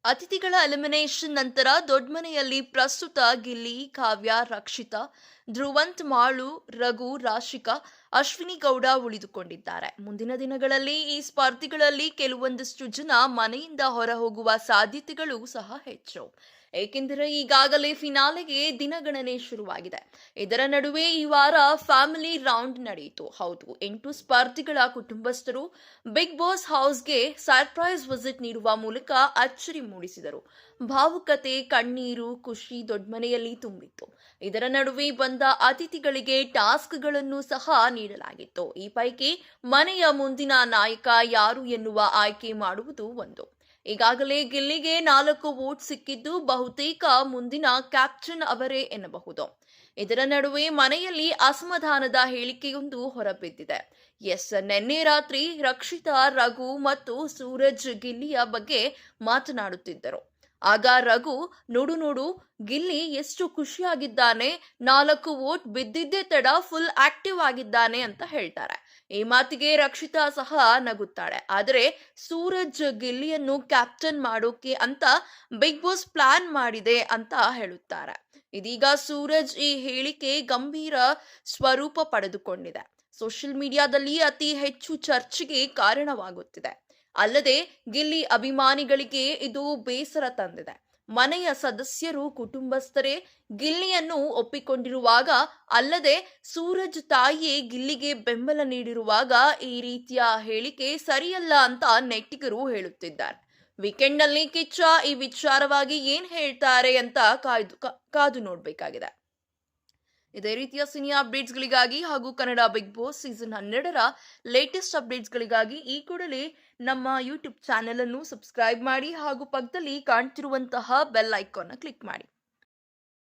ಅತಿಥಿಗಳ elimination ನಂತರ ದೊಡ್ಮನೆಯಲ್ಲಿ ಪ್ರಸ್ತುತ ಗಿಲ್ಲಿ, ಕಾವ್ಯ, ರಕ್ಷಿತಾ, ಧ್ರುವಂತ್, ಮಾಳು, ರಘು, ರಾಶಿಕಾ, ಅಶ್ವಿನಿ ಗೌಡ ಉಳಿದುಕೊಂಡಿದ್ದಾರೆ. ಮುಂದಿನ ದಿನಗಳಲ್ಲಿ ಈ ಸ್ಪರ್ಧಿಗಳಲ್ಲಿ ಕೆಲವೊಂದಿಷ್ಟು ಜನ ಮನೆಯಿಂದ ಹೊರಹೋಗುವ ಸಾಧ್ಯತೆಗಳು ಸಹ ಹೆಚ್ಚು. ಏಕೆಂದರೆ ಈಗಾಗಲೇ ಫಿನಾಲೆಗೆ ದಿನಗಣನೆ ಶುರುವಾಗಿದೆ. ಇದರ ನಡುವೆ ಈ ವಾರ ಫ್ಯಾಮಿಲಿ ರೌಂಡ್ ನಡೆಯಿತು. ಹೌದು, 8 ಸ್ಪರ್ಧಿಗಳ ಕುಟುಂಬಸ್ಥರು ಬಿಗ್ ಬಾಸ್ ಹೌಸ್ಗೆ ಸರ್ಪ್ರೈಸ್ ವಿಸಿಟ್ ನೀಡುವ ಮೂಲಕ ಅಚ್ಚರಿ ಮೂಡಿಸಿದರು. ಭಾವುಕತೆ, ಕಣ್ಣೀರು, ಖುಷಿ ದೊಡ್ಮನೆಯಲ್ಲಿ ತುಂಬಿತ್ತು. ಇದರ ನಡುವೆ ಬಂದ ಅತಿಥಿಗಳಿಗೆ ಟಾಸ್ಕ್ಗಳನ್ನು ಸಹ ನೀಡಲಾಗಿತ್ತು. ಈ ಪೈಕಿ ಮನೆಯ ಮುಂದಿನ ನಾಯಕ ಯಾರು ಎನ್ನುವ ಆಯ್ಕೆ ಮಾಡುವುದು ಒಂದು. ಈಗಾಗಲೇ ಗಿಲ್ಲಿಗೆ 4 ವೋಟ್ ಸಿಕ್ಕಿದ್ದು ಬಹುತೇಕ ಮುಂದಿನ ಕ್ಯಾಪ್ಟನ್ ಅವರೇ ಎನ್ನಬಹುದು. ಇದರ ನಡುವೆ ಮನೆಯಲ್ಲಿ ಅಸಮಾಧಾನದ ಹೇಳಿಕೆಯೊಂದು ಹೊರಬಿದ್ದಿದೆ. ನಿನ್ನೆ ರಾತ್ರಿ ರಕ್ಷಿತಾ, ರಘು ಮತ್ತು ಸೂರಜ್ ಗಿಲ್ಲಿಯ ಬಗ್ಗೆ ಮಾತನಾಡುತ್ತಿದ್ದರು. ಆಗ ರಘು, ನೋಡು ನೋಡು ಗಿಲ್ಲಿ ಎಷ್ಟು ಖುಷಿಯಾಗಿದ್ದಾನೆ, 4 ವೋಟ್ ಬಿದ್ದಿದ್ದೇ ತಡ ಫುಲ್ ಆಕ್ಟಿವ್ ಆಗಿದ್ದಾನೆ ಅಂತ ಹೇಳ್ತಾರೆ. ಈ ಮಾತಿಗೆ ರಕ್ಷಿತಾ ಸಹ ನಗುತ್ತಾಳೆ. ಆದರೆ ಸೂರಜ್ ಗಿಲ್ಲಿಯನ್ನು ಕ್ಯಾಪ್ಟನ್ ಮಾಡೋಕೆ ಅಂತ ಬಿಗ್ ಬಾಸ್ ಪ್ಲಾನ್ ಮಾಡಿದೆ ಅಂತ ಹೇಳುತ್ತಾರೆ. ಇದೀಗ ಸೂರಜ್ ಈ ಹೇಳಿಕೆ ಗಂಭೀರ ಸ್ವರೂಪ ಪಡೆದುಕೊಂಡಿದೆ. ಸೋಷಿಯಲ್ ಮೀಡಿಯಾದಲ್ಲಿ ಅತಿ ಹೆಚ್ಚು ಚರ್ಚೆಗೆ ಕಾರಣವಾಗುತ್ತಿದೆ. ಅಲ್ಲದೆ ಗಿಲ್ಲಿ ಅಭಿಮಾನಿಗಳಿಗೆ ಇದು ಬೇಸರ ತಂದಿದೆ. ಮನೆಯ ಸದಸ್ಯರು, ಕುಟುಂಬಸ್ಥರೇ ಗಿಲ್ಲಿಯನ್ನು ಒಪ್ಪಿಕೊಂಡಿರುವಾಗ, ಅಲ್ಲದೆ ಸೂರಜ್ ತಾಯಿಯೇ ಗಿಲ್ಲಿಗೆ ಬೆಂಬಲ ನೀಡಿರುವಾಗ ಈ ರೀತಿಯ ಹೇಳಿಕೆ ಸರಿಯಲ್ಲ ಅಂತ ನೆಟ್ಟಿಗರು ಹೇಳುತ್ತಿದ್ದಾರೆ. ವೀಕೆಂಡ್ನಲ್ಲಿ ಕಿಚ್ಚ ಈ ವಿಚಾರವಾಗಿ ಏನ್ ಹೇಳ್ತಾರೆ ಅಂತ ಕಾದು ನೋಡಬೇಕಾಗಿದೆ. ಇದೇ ರೀತಿಯ ಸಿನಿ ಅಪ್ಡೇಟ್ಸ್ಗಳಿಗಾಗಿ ಹಾಗೂ ಕನ್ನಡ ಬಿಗ್ ಬಾಸ್ ಸೀಸನ್ 12ರ ಲೇಟೆಸ್ಟ್ ಅಪ್ಡೇಟ್ಸ್ಗಳಿಗಾಗಿ ಈ ಕೂಡಲೇ ನಮ್ಮ ಯೂಟ್ಯೂಬ್ ಚಾನೆಲ್ ಅನ್ನು ಸಬ್ಸ್ಕ್ರೈಬ್ ಮಾಡಿ ಹಾಗೂ ಪಕ್ಕದಲ್ಲಿ ಕಾಣ್ತಿರುವಂತಹ ಬೆಲ್ ಐಕಾನ್ ಕ್ಲಿಕ್ ಮಾಡಿ.